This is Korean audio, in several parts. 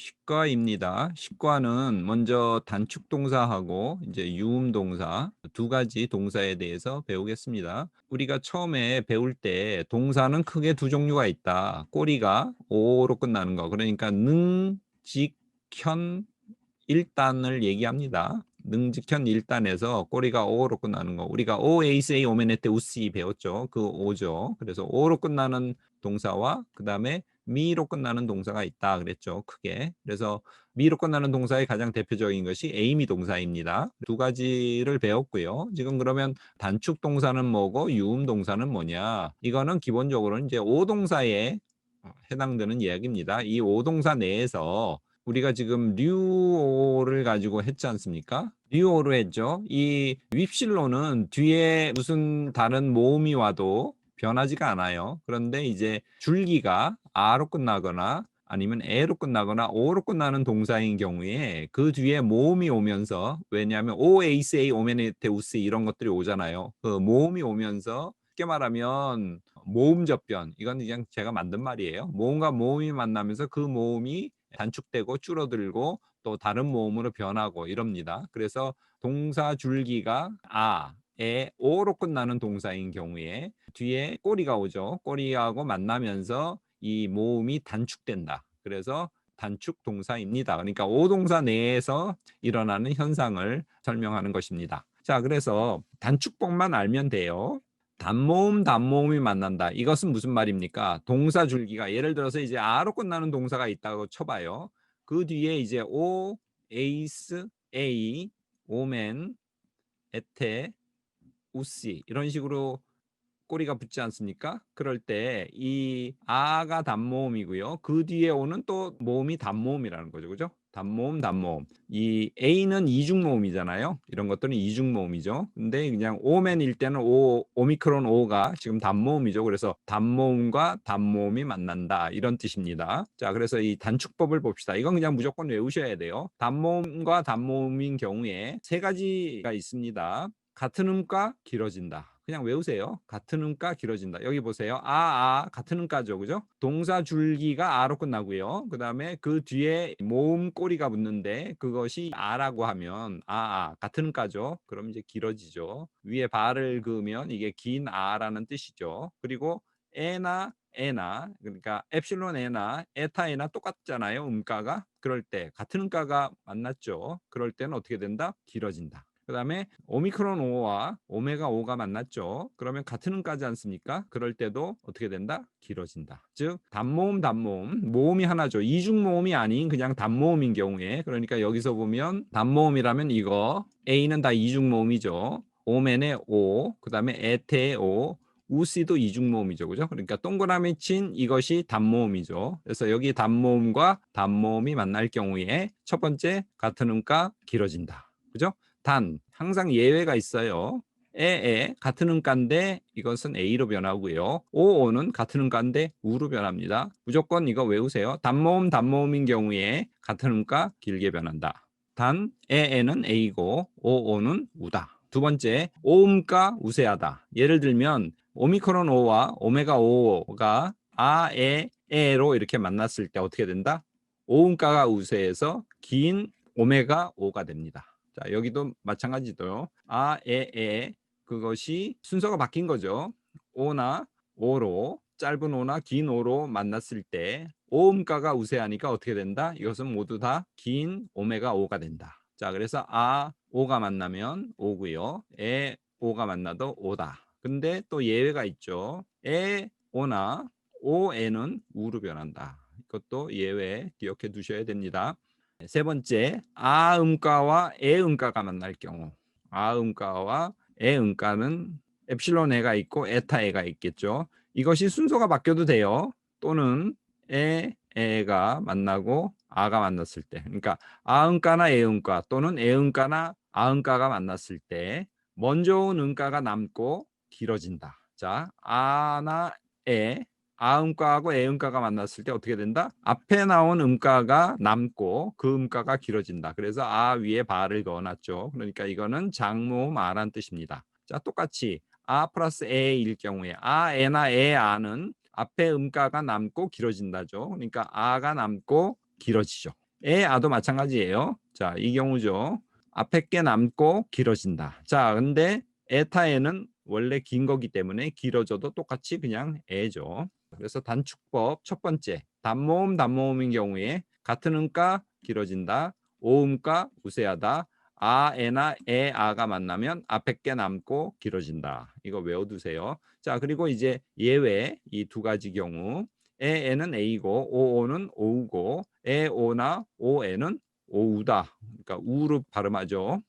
식과입니다. 식과는 먼저 단축 동사하고 이제 유음 동사 두 가지 동사에 대해서 배우겠습니다. 우리가 처음에 배울 때 동사는 크게 두 종류가 있다. 꼬리가 오로 끝나는 거. 그러니까 능, 직, 현, 일단을 얘기합니다. 능직현 일단에서 꼬리가 오로 끝나는 거. 우리가 오, 에이스, 오메네테, 우시 배웠죠. 그 오죠. 그래서 오로 끝나는 동사와 그 다음에 미로 끝나는 동사가 있다 그랬죠. 크게. 그래서 미로 끝나는 동사의 가장 대표적인 것이 에이미 동사입니다. 두 가지를 배웠고요. 지금 그러면 단축 동사는 뭐고 유음 동사는 뭐냐? 이거는 기본적으로 이제 오 동사에 해당되는 이야기입니다. 이 오 동사 내에서 우리가 지금 류오를 가지고 했지 않습니까? 류오를 했죠. 이 윕실로는 뒤에 무슨 다른 모음이 와도 변하지가 않아요. 그런데 이제 줄기가 아로 끝나거나 아니면 에로 끝나거나 오로 끝나는 동사인 경우에 그 뒤에 모음이 오면서, 왜냐하면 오, 에이스, 에이, 오메네테, 우스 이런 것들이 오잖아요. 그 모음이 오면서 쉽게 말하면 모음 접변, 이건 그냥 제가 만든 말이에요. 모음과 모음이 만나면서 그 모음이 단축되고 줄어들고 또 다른 모음으로 변하고 이럽니다. 그래서 동사 줄기가 아, 에, 오로 끝나는 동사인 경우에 뒤에 꼬리가 오죠. 꼬리하고 만나면서 이 모음이 단축된다. 그래서 단축 동사입니다. 그러니까 오 동사 내에서 일어나는 현상을 설명하는 것입니다. 자, 그래서 단축법만 알면 돼요. 단모음, 단모음이 만난다. 이것은 무슨 말입니까? 동사 줄기가 예를 들어서 이제 아로 끝나는 동사가 있다고 쳐봐요. 그 뒤에 이제 오, 에이스, 에이, 오멘, 에테, 우시 이런 식으로 꼬리가 붙지 않습니까? 그럴 때 이 아가 단모음이고요. 그 뒤에 오는 또 모음이 단모음이라는 거죠. 그죠? 단모음, 단모음. 이 A는 이중모음이잖아요. 이런 것들은 이중모음이죠. 근데 그냥 오맨일 때는 오미크론 오가 지금 단모음이죠. 그래서 단모음과 단모음이 만난다. 이런 뜻입니다. 자, 그래서 이 단축법을 봅시다. 이건 그냥 무조건 외우셔야 돼요. 단모음과 단모음인 경우에 세 가지가 있습니다. 같은 음과 길어진다. 그냥 외우세요. 같은 음과 길어진다. 여기 보세요. 같은 음가죠. 그죠? 동사 줄기가 아로 끝나고요. 그 다음에 그 뒤에 모음 꼬리가 붙는데 그것이 아라고 하면 같은 음가죠. 그럼 이제 길어지죠. 위에 바를 그으면 이게 긴 아라는 뜻이죠. 그리고 에나 그러니까 엡실론 에나 에타 에나 똑같잖아요. 음가가. 그럴 때 같은 음가가 만났죠. 그럴 때는 어떻게 된다? 길어진다. 그 다음에 오미크론 5와 오메가 5가 만났죠. 그러면 같은 음까지 않습니까? 그럴 때도 어떻게 된다? 길어진다. 즉 단모음, 단모음, 모음이 하나죠. 이중모음이 아닌 그냥 단모음인 경우에, 그러니까 여기서 보면 단모음이라면 이거 A는 다 이중모음이죠. 오멘의 오, 그 다음에 에테의 오, 우시도 이중모음이죠. 그죠? 그러니까 동그라미 친 이것이 단모음이죠. 그래서 여기 단모음과 단모음이 만날 경우에 첫 번째 같은 음가 길어진다. 그죠? 단 항상 예외가 있어요. 같은 음가인데 이것은 A로 변하고요. 오는 같은 음가인데 우로 변합니다. 무조건 이거 외우세요. 단모음 단모음인 경우에 같은 음가 길게 변한다. 단 에는 A고 오는 우다. 두 번째, 오음가 우세하다. 예를 들면 오미크론 오와 오메가 오가 에로 이렇게 만났을 때 어떻게 된다? 오음가가 우세해서 긴 오메가 오가 됩니다. 자, 여기도 마찬가지도요. 그것이 순서가 바뀐 거죠. 오나 오로, 짧은 오나 긴 오로 만났을 때 오음가가 우세하니까 어떻게 된다? 이것은 모두 다 긴 오메가 오가 된다. 자, 그래서 오가 만나면 오고요. 오가 만나도 오다. 근데 또 예외가 있죠. 오나 오에는 우로 변한다. 이것도 예외 기억해 두셔야 됩니다. 세 번째, 음가와 음가가 만날 경우. 음가와 음가는 엡실론 에가 있고 에타 에가 있겠죠. 이것이 순서가 바뀌어도 돼요. 또는 에가 만나고 아가 만났을 때. 그러니까 음가나 음가 또는 음가나 음가가 만났을 때 먼저 온 음가가 남고 길어진다. 자, 아나 아음가하고 애음가가 만났을 때 어떻게 된다? 앞에 나온 음가가 남고 그 음가가 길어진다. 그래서 위에 바를 그어놨죠. 그러니까 이거는 장모음 아란 뜻입니다. 자, 똑같이 플러스 에일 경우에 에나 아는 앞에 음가가 남고 길어진다죠. 그러니까 아가 남고 길어지죠. 아도 마찬가지예요. 자, 이 경우죠. 앞에 게 남고 길어진다. 자, 근데 에타에는 원래 긴 거기 때문에 길어져도 똑같이 그냥 애죠. 그래서 단축법 첫 번째, 단모음인 경우에 같은 음가 길어진다. 오음가 우세하다. 에나 아가 만나면 앞에 게 남고 길어진다. 이거 외워두세요. 자, 그리고 이제 예외 이 두 가지 경우 에는 A고 오는 오우고 오나 오에는 오우다. 그러니까 우로 발음하죠.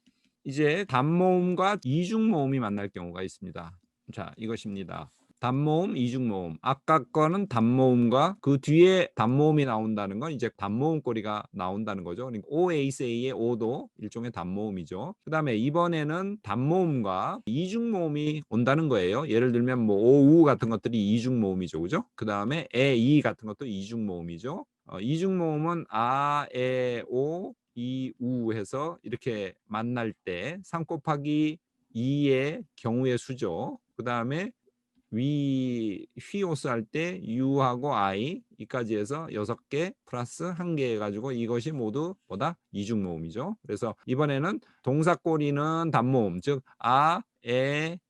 이제 단모음과 이중모음이 만날 경우가 있습니다. 자, 이것입니다. 단모음, 이중모음. 아까 거는 단모음과 그 뒤에 단모음이 나온다는 건 이제 단모음 꼬리가 나온다는 거죠. 그러니까 OASA의 O도 일종의 단모음이죠. 그 다음에 이번에는 단모음과 이중모음이 온다는 거예요. 예를 들면 뭐 오우 같은 것들이 이중모음이죠. 그죠? 그 다음에 이 같은 것도 이중모음이죠. 이중모음은 오, 이, 우 해서 이렇게 만날 때 3 곱하기 2의 경우의 수죠. 그 다음에 휘오스 할 때 유하고 I 이까지 해서 6개 플러스 1개 해가지고 이것이 모두 뭐다? 이중모음이죠. 그래서 이번에는 동사 꼬리는 단모음, 즉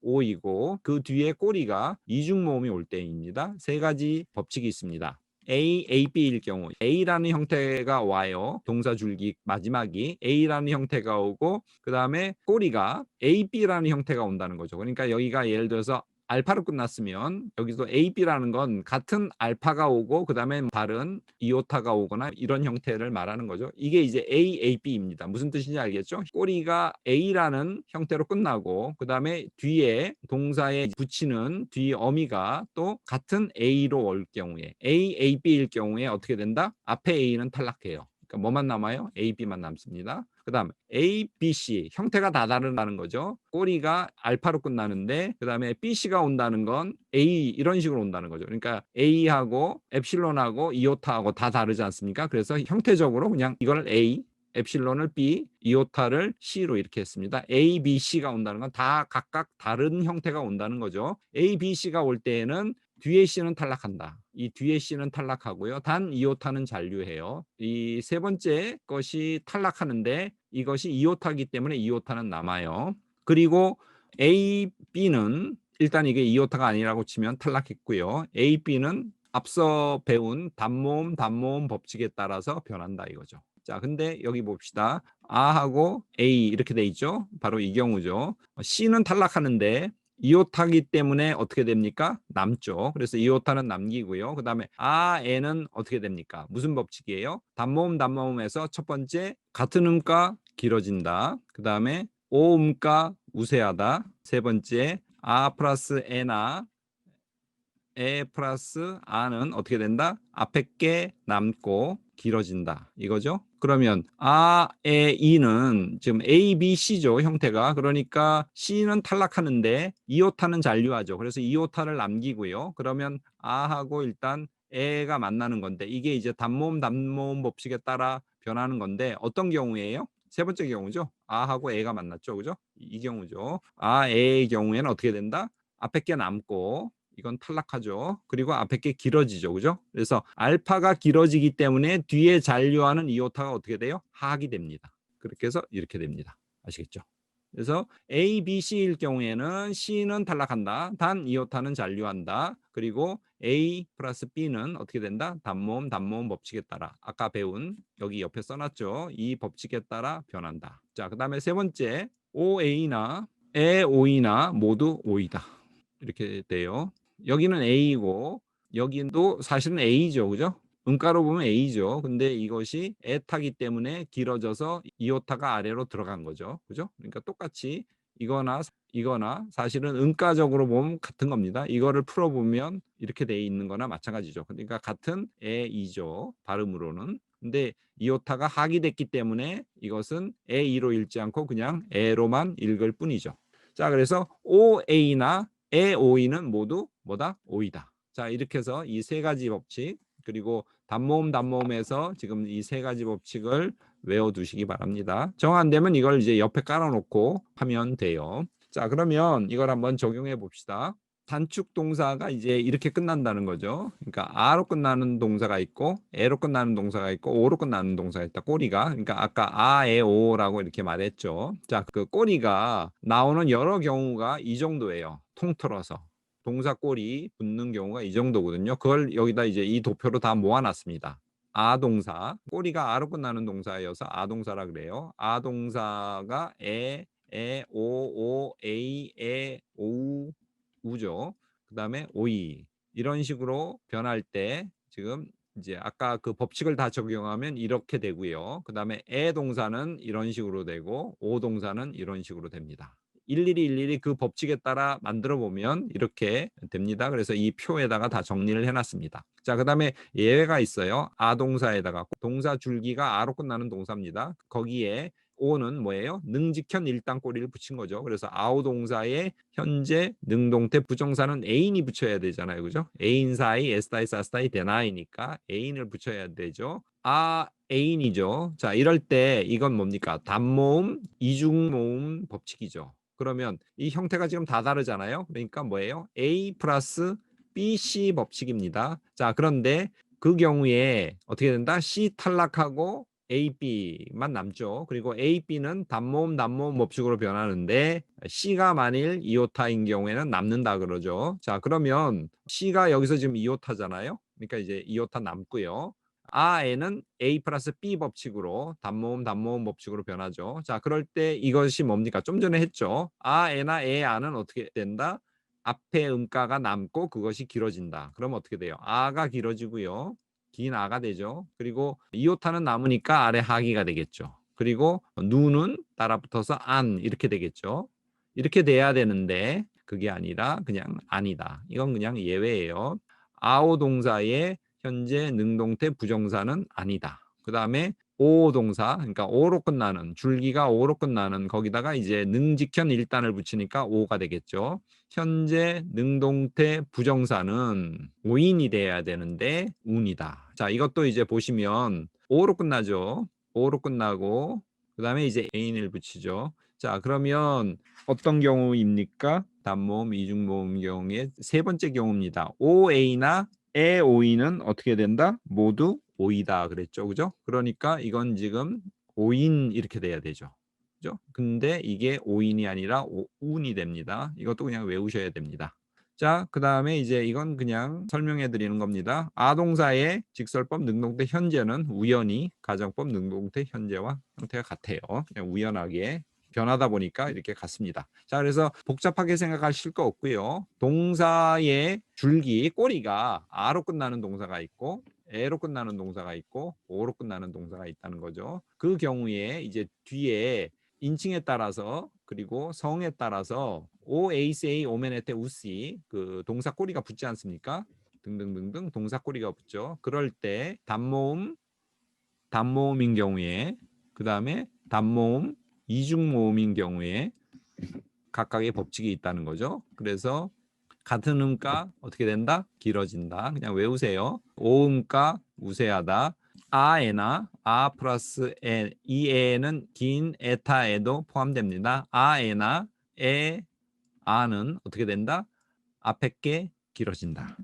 오이고 그 뒤에 꼬리가 이중모음이 올 때입니다. 세 가지 법칙이 있습니다. A, B일 경우 A라는 형태가 와요. 동사 줄기 마지막이 A라는 형태가 오고 그 다음에 꼬리가 AB라는 형태가 온다는 거죠. 그러니까 여기가 예를 들어서 알파로 끝났으면 여기서 AB라는 건 같은 알파가 오고 그 다음에 다른 이오타가 오거나 이런 형태를 말하는 거죠. 이게 이제 AB입니다. 무슨 뜻인지 알겠죠? 꼬리가 A라는 형태로 끝나고 그 다음에 뒤에 동사에 붙이는 뒤 어미가 또 같은 A로 올 경우에 AB일 경우에 어떻게 된다? 앞에 A는 탈락해요. 그러니까 뭐만 남아요? AB만 남습니다. 그 다음 A, B, C 형태가 다 다르다는 거죠. 꼬리가 알파로 끝나는데 그 다음에 BC가 온다는 건 A 이런 식으로 온다는 거죠. 그러니까 A하고 엡실론하고 이오타하고 다 다르지 않습니까? 그래서 형태적으로 그냥 이걸 A, 엡실론을 B, 이오타를 C로 이렇게 했습니다. A, B, C가 온다는 건 다 각각 다른 형태가 온다는 거죠. A, B, C가 올 때에는 뒤에 C는 탈락한다. 이 뒤에 C는 탈락하고요. 단 이오타는 잔류해요. 이 세 번째 것이 탈락하는데 이것이 이오타이기 때문에 이오타는 남아요. 그리고 A, B는 일단 이게 이오타가 아니라고 치면 탈락했고요. A, B는 앞서 배운 단모음 법칙에 따라서 변한다 이거죠. 자, 근데 여기 봅시다. A하고 A 이렇게 돼 있죠. 바로 이 경우죠. C는 탈락하는데 이오타기 때문에 어떻게 됩니까? 남죠. 그래서 이오타는 남기고요. 그 다음에 에는 어떻게 됩니까? 무슨 법칙이에요? 단모음에서 첫 번째 같은 음가 길어진다. 그 다음에 오음가 우세하다. 세 번째 플러스 에나 플러스 아는 어떻게 된다? 앞에 게 남고 길어진다. 이거죠? 그러면 이는 지금 A, B, C죠. 형태가. 그러니까 C는 탈락하는데 이오타는 잔류하죠. 그래서 이오타를 남기고요. 그러면 하고 일단 에가 만나는 건데 이게 이제 단모음 법칙에 따라 변하는 건데 어떤 경우예요? 세 번째 경우죠. 하고 에가 만났죠. 그죠? 이 경우죠. 에의 경우에는 어떻게 된다? 앞에 게 남고 이건 탈락하죠. 그리고 앞에 게 길어지죠. 그죠? 그래서 알파가 길어지기 때문에 뒤에 잔류하는 이오타가 어떻게 돼요? 하악이 됩니다. 그렇게 해서 이렇게 됩니다. 아시겠죠? 그래서 A, B, C일 경우에는 C는 탈락한다. 단 이오타는 잔류한다. 그리고 A 플러스 B는 어떻게 된다? 단모음 법칙에 따라 아까 배운 여기 옆에 써놨죠. 이 법칙에 따라 변한다. 자, 그 다음에 세 번째 OA나 O이나 모두 O이다. 이렇게 돼요. 여기는 A고 여기도 사실은 A죠. 그죠? 음가로 보면 A죠. 근데 이것이 에타기 때문에 길어져서 이오타가 아래로 들어간 거죠. 그죠? 그러니까 똑같이 이거나 사실은 음가적으로 보면 같은 겁니다. 이거를 풀어보면 이렇게 돼 있는 거나 마찬가지죠. 그러니까 같은 A이죠. 발음으로는. 근데 이오타가 하기 됐기 때문에 이것은 A2로 읽지 않고 그냥 A로만 읽을 뿐이죠. 자, 그래서 OA나 OE는 모두 뭐다? O이다. 자, 이렇게 해서 이 세 가지 법칙 그리고 단모음에서 지금 이 세 가지 법칙을 외워두시기 바랍니다. 정 안 되면 이걸 이제 옆에 깔아놓고 하면 돼요. 자, 그러면 이걸 한번 적용해 봅시다. 단축 동사가 이제 이렇게 끝난다는 거죠. 그러니까 아로 끝나는 동사가 있고 에로 끝나는 동사가 있고 오로 끝나는 동사가 있다. 꼬리가. 그러니까 아까 아, 에, 오라고 이렇게 말했죠. 자, 그 꼬리가 나오는 여러 경우가 이 정도예요. 통틀어서. 동사 꼬리 붙는 경우가 이 정도거든요. 그걸 여기다 이제 이 도표로 다 모아놨습니다. 아 동사. 꼬리가 아로 끝나는 동사여서 아 동사라 그래요. 아 동사가 오, 에이, 에, 오, 우죠. 그다음에 오이 이런 식으로 변할 때 지금 이제 아까 그 법칙을 다 적용하면 이렇게 되고요. 그다음에 에 동사는 이런 식으로 되고 오 동사는 이런 식으로 됩니다. 일일이 그 법칙에 따라 만들어 보면 이렇게 됩니다. 그래서 이 표에다가 다 정리를 해놨습니다. 자, 그다음에 예외가 있어요. 아 동사에다가 동사 줄기가 아로 끝나는 동사입니다. 거기에 오는 뭐예요? 능직현 일단 꼬리를 붙인 거죠. 그래서 아오 동사에 현재 능동태 부정사는 애인이 붙여야 되잖아요. 그죠? 애인 사이 에스타이 사스타이 데나이니까 애인을 붙여야 되죠. 아 애인이죠. 자, 이럴 때 이건 뭡니까? 단모음, 이중모음 법칙이죠. 그러면 이 형태가 지금 다 다르잖아요. 그러니까 뭐예요? A 플러스 BC 법칙입니다. 자, 그런데 그 경우에 어떻게 된다? C 탈락하고 AB만 남죠. 그리고 AB는 단모음 단모음 법칙으로 변하는데 C가 만일 이오타인 경우에는 남는다 그러죠. 자, 그러면 C가 여기서 지금 이오타잖아요. 그러니까 이제 이오타 남고요. 아에는 A 플러스 B 법칙으로 단모음 단모음 법칙으로 변하죠. 자, 그럴 때 이것이 뭡니까? 좀 전에 했죠. 아에나 에아는 어떻게 된다? 앞에 음가가 남고 그것이 길어진다. 그럼 어떻게 돼요? 아가 길어지고요. 긴 아가 되죠. 그리고 이오타는 남으니까 아래 하기가 되겠죠. 그리고 누는 따라붙어서 안 이렇게 되겠죠. 이렇게 돼야 되는데 그게 아니라 그냥 아니다. 이건 그냥 예외예요. 아오 동사의 현재 능동태 부정사는 아니다. 그 다음에 오 동사, 그러니까 오로 끝나는 줄기가 오로 끝나는 거기다가 이제 능직현 일단을 붙이니까 오가 되겠죠. 현재 능동태 부정사는 오인이 돼야 되는데 운이다. 자, 이것도 이제 보시면 오로 끝나죠. 오로 끝나고 그다음에 이제 애인을 붙이죠. 자, 그러면 어떤 경우입니까? 단모음, 이중모음 경우에 세 번째 경우입니다. 오에이나 에오이는 어떻게 된다? 모두 오이다 그랬죠. 그죠? 그러니까 이건 지금 오인 이렇게 돼야 되죠. 그죠? 근데 이게 오인이 아니라 운이 됩니다. 이것도 그냥 외우셔야 됩니다. 자, 그다음에 이제 이건 그냥 설명해 드리는 겁니다. 아동사의 직설법 능동태 현재는 우연히 가정법 능동태 현재와 형태가 같아요. 그냥 우연하게 변하다 보니까 이렇게 같습니다. 자, 그래서 복잡하게 생각하실 거 없고요. 동사의 줄기, 꼬리가 아로 끝나는 동사가 있고 에로 끝나는 동사가 있고 오로 끝나는 동사가 있다는 거죠. 그 경우에 이제 뒤에 인칭에 따라서 그리고 성에 따라서 오 에이세이 오메네테 우시 그 동사 꼬리가 붙지 않습니까? 등등등등 동사 꼬리가 붙죠. 그럴 때 단모음인 경우에 그 다음에 단모음 이중모음인 경우에 각각의 법칙이 있다는 거죠. 그래서 같은 음가 어떻게 된다? 길어진다. 그냥 외우세요. 오음가 우세하다. 아에나 아 플러스 에, 이 에는 긴 에타에도 포함됩니다. 아에나 에 아는 어떻게 된다? 앞에 게 길어진다.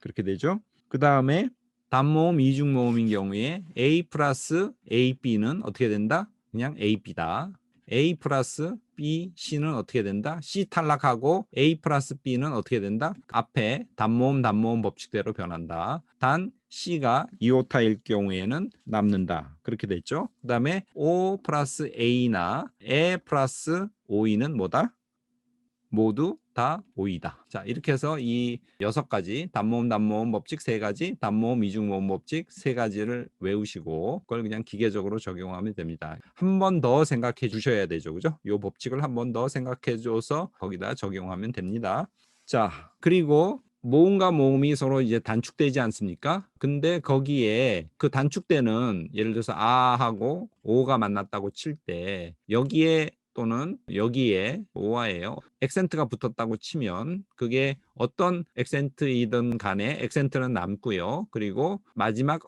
그렇게 되죠. 그 다음에 단모음 이중모음인 경우에 A 플러스 AB는 어떻게 된다? 그냥 AB다. A 플러스 B, C는 어떻게 된다? C 탈락하고 A 플러스 B는 어떻게 된다? 앞에 단모음 법칙대로 변한다. 단 C가 이오타일 경우에는 남는다. 그렇게 됐죠. 그 다음에 O 플러스 A나 E 플러스 OE는 뭐다? 모두 다 오이다. 자, 이렇게 해서 이 6가지 단모음 법칙 3가지, 단모음 이중모음 법칙 3가지를 외우시고 그걸 그냥 기계적으로 적용하면 됩니다. 한 번 더 생각해 주셔야 되죠. 그죠? 이 법칙을 한 번 더 생각해 줘서 거기다 적용하면 됩니다. 자, 그리고 모음과 모음이 서로 이제 단축되지 않습니까? 근데 거기에 그 단축되는 예를 들어서 아하고 오가 만났다고 칠 때 여기에 또는 여기에 오화예요. 액센트가 붙었다고 치면 그게 어떤 액센트이든 간에 액센트는 남고요. 그리고 마지막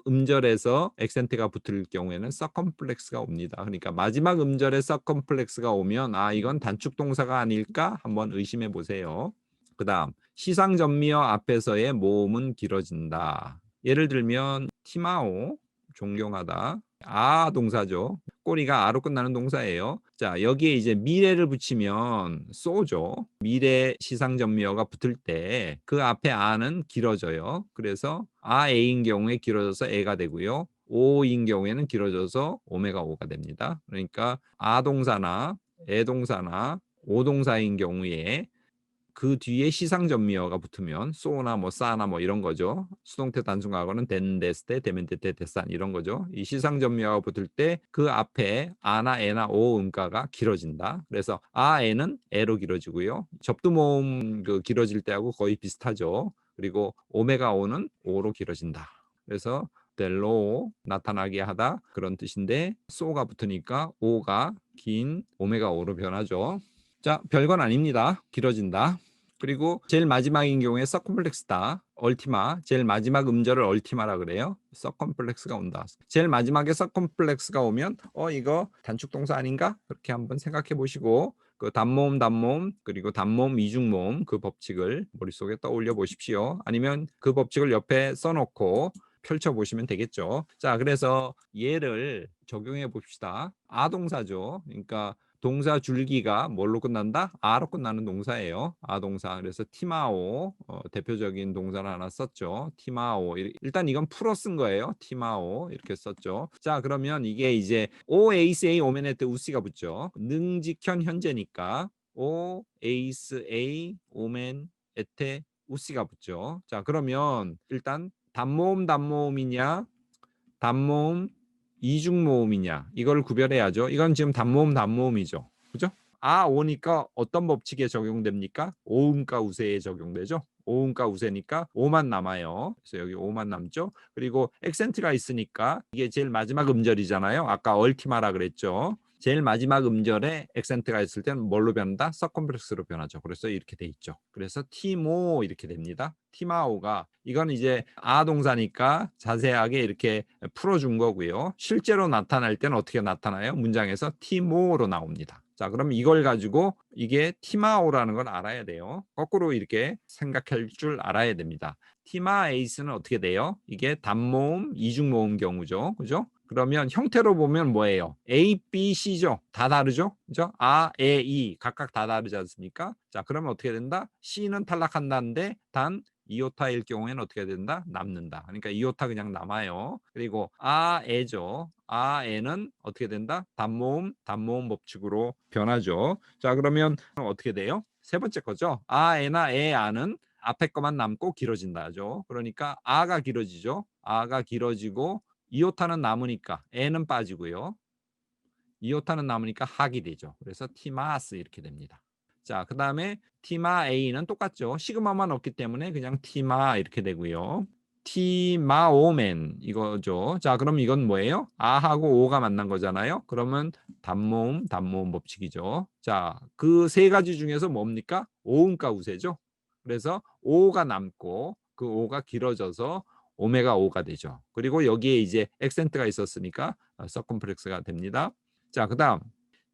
음절에서 액센트가 붙을 경우에는 서컴플렉스가 옵니다. 그러니까 마지막 음절에 서컴플렉스가 오면 아 이건 단축 동사가 아닐까 한번 의심해 보세요. 그다음 시상전미어 앞에서의 모음은 길어진다. 예를 들면 티마오 존경하다. 아 동사죠. 꼬리가 아로 끝나는 동사예요. 자, 여기에 이제 미래를 붙이면 쏘죠. 미래 시상전미어가 붙을 때 그 앞에 아는 길어져요. 그래서 아에인 경우에 길어져서 에가 되고요. 오인 경우에는 길어져서 오메가 오가 됩니다. 그러니까 아 동사나 에 동사나 오 동사인 경우에 그 뒤에 시상전미어가 붙으면 쏘나 뭐 싸나 뭐 이런 거죠. 수동태 단순과거는 된, 데스테, 데멘테테, 데산 이런 거죠. 이 시상전미어가 붙을 때 그 앞에 아나 에나 오 음가가 길어진다. 그래서 아 에는 에로 길어지고요. 접두모음 그 길어질 때하고 거의 비슷하죠. 그리고 오메가 오는 오로 길어진다. 그래서 델로 나타나게 하다 그런 뜻인데 쏘가 붙으니까 오가 긴 오메가 오로 변하죠. 자, 별건 아닙니다. 길어진다. 그리고 제일 마지막인 경우에 서컴플렉스다. 얼티마. 제일 마지막 음절을 얼티마라 그래요. 서컴플렉스가 온다. 제일 마지막에 서컴플렉스가 오면 이거 단축 동사 아닌가? 그렇게 한번 생각해 보시고 그 단모음 그리고 단모음 이중모음 그 법칙을 머릿속에 떠올려 보십시오. 아니면 그 법칙을 옆에 써놓고 펼쳐 보시면 되겠죠. 자, 그래서 얘를 적용해 봅시다. 아동사죠. 그러니까 동사 줄기가 뭘로 끝난다? 아로 끝나는 동사예요. 아 동사. 그래서 티마오 대표적인 동사를 하나 썼죠. 티마오. 일단 이건 풀어 쓴 거예요. 티마오 이렇게 썼죠. 자, 그러면 이게 이제 오 에이스 에이 오멘 에때 우시가 붙죠. 능직현 현재니까 오 에이스 에이 오멘 에테 우시가 붙죠. 자, 그러면 일단 단모음이냐 단모음 이중모음이냐 이걸 구별해야죠. 이건 지금 단모음이죠. 그죠? 아 오니까 어떤 법칙에 적용됩니까? 오음과 우세에 적용되죠. 오음과 우세니까 오만 남아요. 그래서 여기 오만 남죠. 그리고 액센트가 있으니까 이게 제일 마지막 음절이잖아요. 아까 얼티마라 그랬죠. 제일 마지막 음절에 액센트가 있을 때는 뭘로 변한다? 서컴플렉스로 변하죠. 그래서 이렇게 돼 있죠. 그래서 티모 이렇게 됩니다. 티마오가 이건 이제 아 동사니까 자세하게 이렇게 풀어준 거고요. 실제로 나타날 때는 어떻게 나타나요? 문장에서 티모로 나옵니다. 자, 그럼 이걸 가지고 이게 티마오라는 걸 알아야 돼요. 거꾸로 이렇게 생각할 줄 알아야 됩니다. 티마 에이스는 어떻게 돼요? 이게 단모음, 이중모음 경우죠. 그죠? 그러면 형태로 보면 뭐예요? A, B, C죠. 다 다르죠? 그죠? 아, 에, 이 각각 다 다르지 않습니까? 자, 그러면 어떻게 된다? C는 탈락한다는데 단 이오타일 경우에는 어떻게 된다? 남는다. 그러니까 이오타 그냥 남아요. 그리고 아에죠. 아에는 어떻게 된다? 단모음 법칙으로 변하죠. 자, 그러면 어떻게 돼요? 세 번째 거죠. 아에나 에아는 앞에 것만 남고 길어진다죠. 그러니까 아가 길어지죠. 아가 길어지고 이오타는 남으니까 에는 빠지고요. 이오타는 남으니까 학이 되죠. 그래서 티마스 이렇게 됩니다. 자, 그 다음에 티마 A는 똑같죠. 시그마만 없기 때문에 그냥 티마 이렇게 되고요. 티마오멘 이거죠. 자, 그럼 이건 뭐예요? 아하고 오가 만난 거잖아요. 그러면 단모음 법칙이죠. 자, 그 세 가지 중에서 뭡니까? 오음과 우세죠. 그래서 오가 남고 그 오가 길어져서 오메가 오가 되죠. 그리고 여기에 이제 액센트가 있었으니까 서컴플렉스가 됩니다. 자, 그다음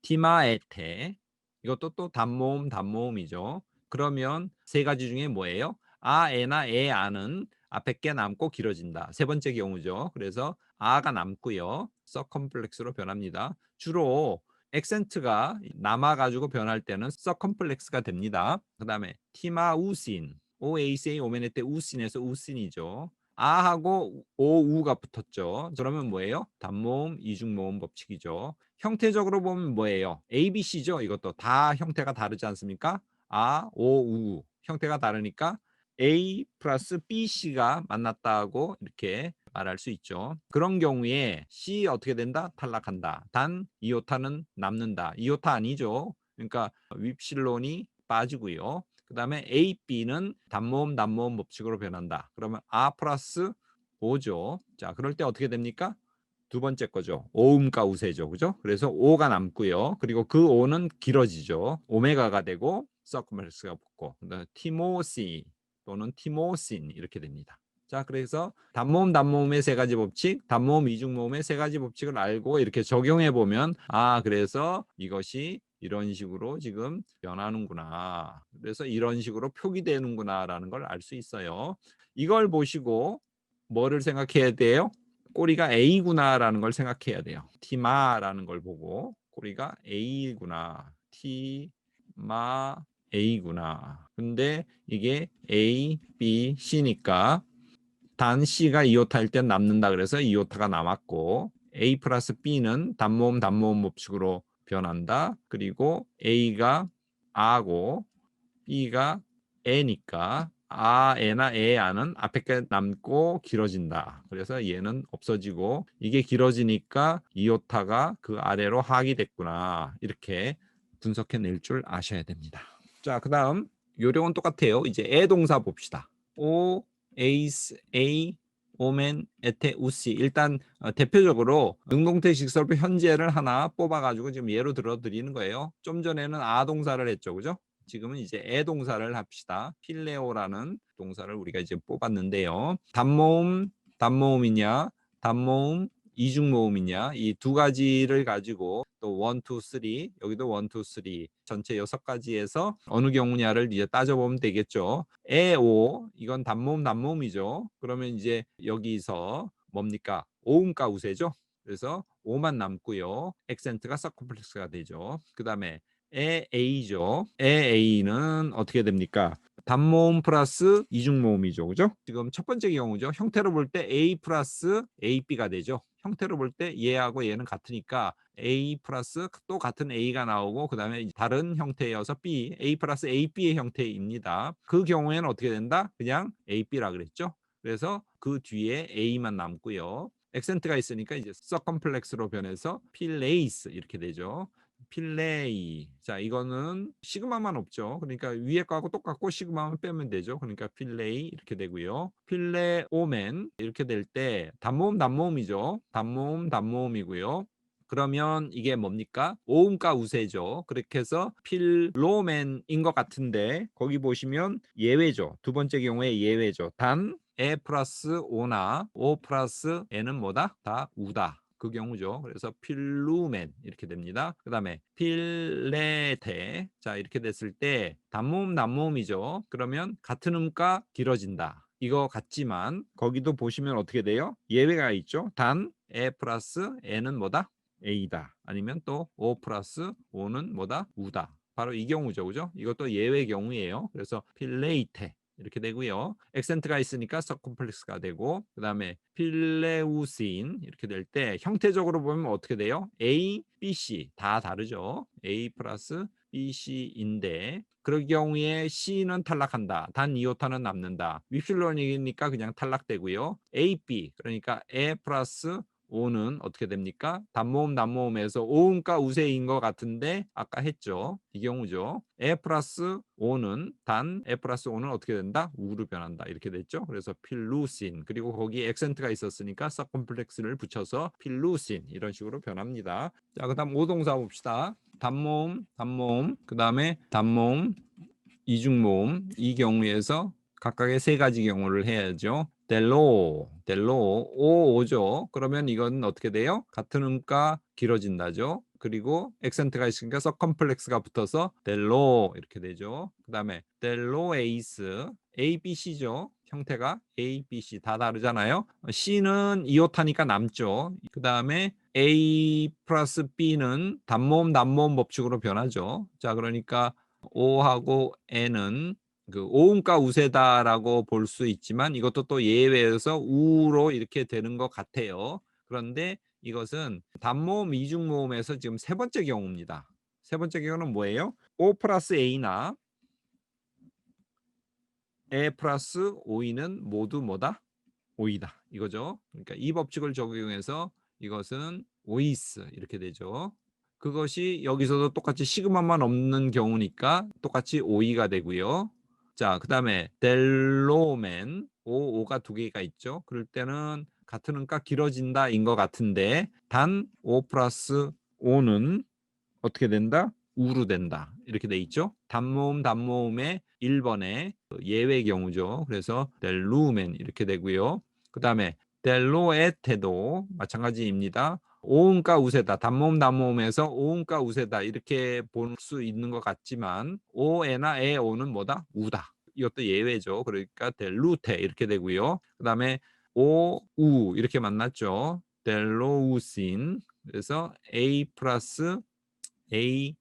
티마에테 이것도 또 단모음이죠. 그러면 세 가지 중에 뭐예요? 아, 에나 에, 아는 앞에 게 남고 길어진다. 세 번째 경우죠. 그래서 아가 남고요. 서컴플렉스로 변합니다. 주로 액센트가 남아가지고 변할 때는 서컴플렉스가 됩니다. 그 다음에 티마우신 오에이세이 오메네테 우신에서 우신이죠. 아하고 오우가 붙었죠. 그러면 뭐예요? 단모음, 이중모음 법칙이죠. 형태적으로 보면 뭐예요? ABC죠. 이것도 다 형태가 다르지 않습니까? 아, 오, 우 형태가 다르니까 A 플러스 BC가 만났다고 이렇게 말할 수 있죠. 그런 경우에 C 어떻게 된다? 탈락한다. 단 이오타는 남는다. 이오타 아니죠. 그러니까 윕실론이 빠지고요. 그 다음에 A, B는 단모음 법칙으로 변한다. 그러면 아 플러스 오죠. 자, 그럴 때 어떻게 됩니까? 두 번째 거죠. 오음과 우세죠. 그죠? 그래서 오가 남고요. 그리고 그 오는 길어지죠. 오메가가 되고 서커머스가 붙고 티모시 또는 티모신 이렇게 됩니다. 자, 그래서 단모음의 세 가지 법칙, 단모음 이중모음의 세 가지 법칙을 알고 이렇게 적용해 보면 그래서 이것이 이런 식으로 지금 변하는구나. 그래서 이런 식으로 표기되는구나라는 걸 알 수 있어요. 이걸 보시고 뭐를 생각해야 돼요? 꼬리가 A구나라는 걸 생각해야 돼요. 티마라는 걸 보고 꼬리가 A구나. 티마 A구나. 근데 이게 A, B, C니까 단 C가 이오타일 땐 남는다 그래서 이오타가 남았고 A 플러스 B는 단모음 단모음 법칙으로 변한다. 그리고 A가 A고 B가 E니까 E나 E아는 앞에 게 남고 길어진다. 그래서 얘는 없어지고 이게 길어지니까 이오타가 그 아래로 하악이 됐구나. 이렇게 분석해낼 줄 아셔야 됩니다. 자, 그 다음 요령은 똑같아요. 이제 애 동사 봅시다. O, 에이스, A, 오멘, 에테, 우시. 일단 대표적으로 능동태 직설부 현재를 하나 뽑아가지고 지금 예로 들어드리는 거예요. 좀 전에는 아 동사를 했죠, 그죠? 지금은 이제 애 동사를 합시다. 필레오라는 동사를 우리가 이제 뽑았는데요. 단모음, 단모음이냐, 단모음, 이중모음이냐, 이 두 가지를 가지고 또 1, 2, 3, 여기도 1, 2, 3 전체 6가지에서 어느 경우냐를 이제 따져보면 되겠죠. 에오, 이건 단모음, 단모음이죠. 그러면 이제 여기서 뭡니까? 오음과 우세죠. 그래서 오만 남고요. 액센트가 서컴플렉스가 되죠. 그 다음에 에A죠. 에A는 어떻게 됩니까? 단모음 플러스 이중모음이죠. 그죠? 지금 첫 번째 경우죠. 형태로 볼 때 A 플러스 AB가 되죠. 형태로 볼 때 얘하고 얘는 같으니까 A 플러스 또 같은 A가 나오고 그 다음에 다른 형태여서 B, A 플러스 AB의 형태입니다. 그 경우에는 어떻게 된다? 그냥 AB라 그랬죠. 그래서 그 뒤에 A만 남고요. 액센트가 있으니까 이제 서컴플렉스로 변해서 필레이스 이렇게 되죠. 필레이. 자, 이거는 시그마만 없죠. 그러니까 위에 거하고 똑같고 시그마만 빼면 되죠. 그러니까 필레이 이렇게 되고요. 필레오멘 이렇게 될 때 단모음 단모음이죠. 단모음 단모음이고요. 그러면 이게 뭡니까? 오음과 우세죠. 그렇게 해서 필로맨인 것 같은데 거기 보시면 예외죠. 두 번째 경우에 예외죠. 단 에 플러스 오나 오 플러스 에는 뭐다? 다 우다. 그 경우죠. 그래서 필루멘 이렇게 됩니다. 그 다음에 필레테. 자, 이렇게 됐을 때 단모음 단모음이죠. 그러면 같은 음가 길어진다. 이거 같지만 거기도 보시면 어떻게 돼요? 예외가 있죠. 단 에 플러스 에는 뭐다? A다. 아니면 또 O 플러스 O는 뭐다? 우다. 바로 이 경우죠. 그죠? 이것도 예외 경우예요. 그래서 필레이테 이렇게 되고요. 액센트가 있으니까 서컴플렉스가 되고 그 다음에 필레우신 이렇게 될 때 형태적으로 보면 어떻게 돼요? A, B, C 다 다르죠. A 플러스 B, C인데 그럴 경우에 C는 탈락한다. 단 이오타는 남는다. 윕실론이니까 그냥 탈락되고요. A, B 그러니까 E 플러스 오는 어떻게 됩니까? 단모음 단모음에서 오음과 우세인 것 같은데 아까 했죠. 이 경우죠. 에 플러스 오는 단 에 플러스 오는 어떻게 된다? 우로 변한다. 이렇게 됐죠. 그래서 필루신 그리고 거기 액센트가 있었으니까 서컴플렉스를 붙여서 필루신 이런 식으로 변합니다. 자, 그다음 오동사 봅시다. 단모음 단모음 그 다음에 단모음 이중모음 이 경우에서 각각의 세 가지 경우를 해야죠. 델로 오죠. 그러면 이건 어떻게 돼요? 같은 음가 길어진다죠. 그리고 액센트가 있으니까 서컴플렉스가 붙어서 델로 이렇게 되죠. 그 다음에 델로에이스 ABC죠. 형태가 A, B, C 다 다르잖아요. C는 이오타니까 남죠. 그 다음에 A 플러스 B는 단모음 단모음 법칙으로 변하죠. 자, 그러니까 O하고 N은 그 오음과 우세다라고 볼 수 있지만 이것도 또 예외여서 우로 이렇게 되는 것 같아요. 그런데 이것은 단모음 이중모음에서 지금 세 번째 경우입니다. 세 번째 경우는 뭐예요? O 플러스 A나 E 플러스 O는 모두 뭐다? O이다. 이거죠. 그러니까 이 법칙을 적용해서 이것은 오이스 이렇게 되죠. 그것이 여기서도 똑같이 시그마만 없는 경우니까 똑같이 오이가 되고요. 자, 그 다음에 델로맨 오가 두 개가 있죠. 그럴 때는 같은 음가 길어진다인 것 같은데 단 O 플러스 O는 어떻게 된다? 우로 된다. 이렇게 돼 있죠. 단모음 단모음의 1번의 예외 경우죠. 그래서 델루멘 이렇게 되고요. 그 다음에 델로에테도 마찬가지입니다. 오음과 우세다. 단모음 단모음에서 오음과 우세다 이렇게 볼 수 있는 것 같지만 오에나 에오는 뭐다? 우다. 이것도 예외죠. 그러니까 델루테 이렇게 되고요. 그다음에 오우 이렇게 만났죠. 델로우신. 그래서 A 플러스 A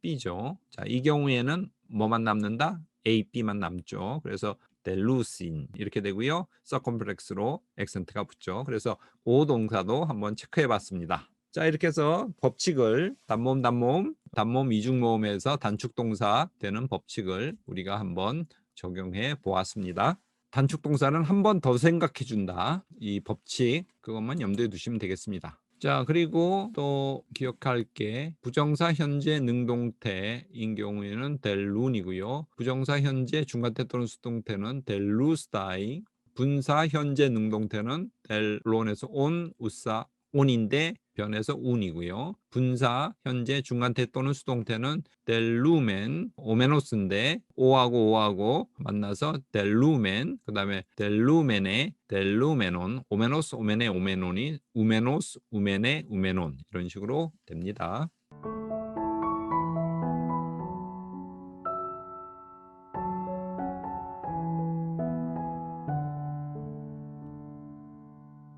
B죠. 자, 이 경우에는 뭐만 남는다? A, B만 남죠. 그래서 델루신 이렇게 되고요. 서컴플렉스로 액센트가 붙죠. 그래서 오 동사도 한번 체크해 봤습니다. 자, 이렇게 해서 법칙을 단모음 이중모음에서 단축 동사 되는 법칙을 우리가 한번 적용해 보았습니다. 단축 동사는 한 번 더 생각해 준다. 이 법칙 그것만 염두에 두시면 되겠습니다. 자, 그리고 또 기억할 게 부정사 현재 능동태인 경우에는 델룬이고요. 부정사 현재 중간태 또는 수동태는 델루스다이. 분사 현재 능동태는 델론에서 온, 우사, 온인데 변해서 운이고요. 분사 현재 중간태 또는 수동태는 델루멘, 오메노스인데 오하고 만나서 델루멘, 그다음에 델루멘에 델루메논, 오메노스, 오메네, 오메논이 우메노스, 우메네, 우메논 이런 식으로 됩니다.